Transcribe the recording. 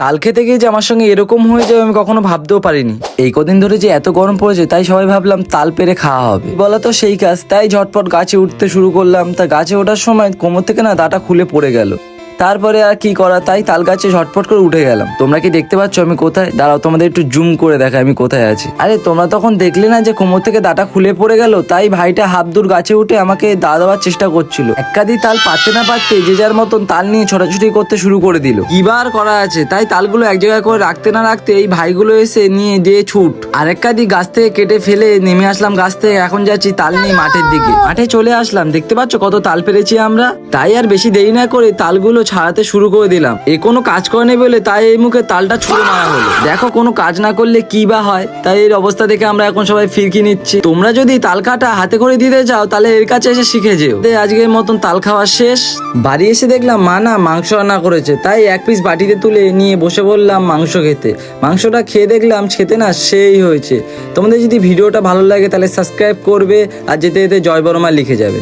তাল খেতে গিয়ে যে আমার সঙ্গে এরকম হয়ে যাবে আমি কখনো ভাবতেও পারিনি। এই কদিন ধরে যে এত গরম পড়েছে তাই সবাই ভাবলাম তাল পেরে খাওয়া হবে, বলা তো সেই কাজ। তাই ঝটপট গাছে উঠতে শুরু করলাম। তা গাছে ওঠার সময় কোমর থেকে না দাটা খুলে পড়ে গেল। তারপরে আর কি করা, তাই তাল গাছে ঝটপট করে উঠে গেলাম। তোমরা কি দেখতে পাচ্ছ আমি কোথায়? দাঁড়াও তোমাদের একটু জুম করে দেখাই আমি কোথায় আছি। আরে তোমরা তখন দেখলে না যে কোমর থেকে দাটা খুলে পড়ে গেল? তাই ভাইটা হাফ দূর গাছে উঠে আমাকে দা দেওয়ার চেষ্টা করছিল। একাদি তাল পাততে না পারতে যে যার মতন তাল নিয়ে ছোটাছুটি করতে শুরু করে দিল। কিবার করা আছে, তাই তালগুলো এক জায়গায় করে রাখতে না রাখতে এই ভাইগুলো এসে নিয়ে দিয়ে ছুট। আর একাদি গাছ থেকে কেটে ফেলে নেমে আসলাম গাছ থেকে। এখন যাচ্ছি তাল নিয়ে মাঠের দিকে। মাঠে চলে আসলাম, দেখতে পাচ্ছ কত তাল পেরেছি আমরা। তাই আর বেশি দেরি না করে তালগুলো ছাড়াতে শুরু করে দিলাম। এ কোনো কাজ করেনি বলে তাই এই মুখে তালটা ছুঁড়ে মারা হলো। দেখো কোনো কাজ না করলে কি বা হয়। তাই এর অবস্থা দেখে আমরা এখন সবাই ফিরকি নিচ্ছি। তোমরা যদি তাল কাটা হাতে করে দিতে চাও তাহলে এর কাছে এসে শিখে যেও। আজকের মতন তাল খাওয়া শেষ। বাড়ি এসে দেখলাম মা না মাংস রান্না করেছে, তাই এক পিস বাটিতে তুলে নিয়ে বসে বললাম মাংস খেতে। মাংসটা খেয়ে দেখলাম খেতে না সেই হয়েছে। তোমাদের যদি ভিডিওটা ভালো লাগে তাহলে সাবস্ক্রাইব করবে আর যেতে যেতে জয় বড় মা লিখে যাবে।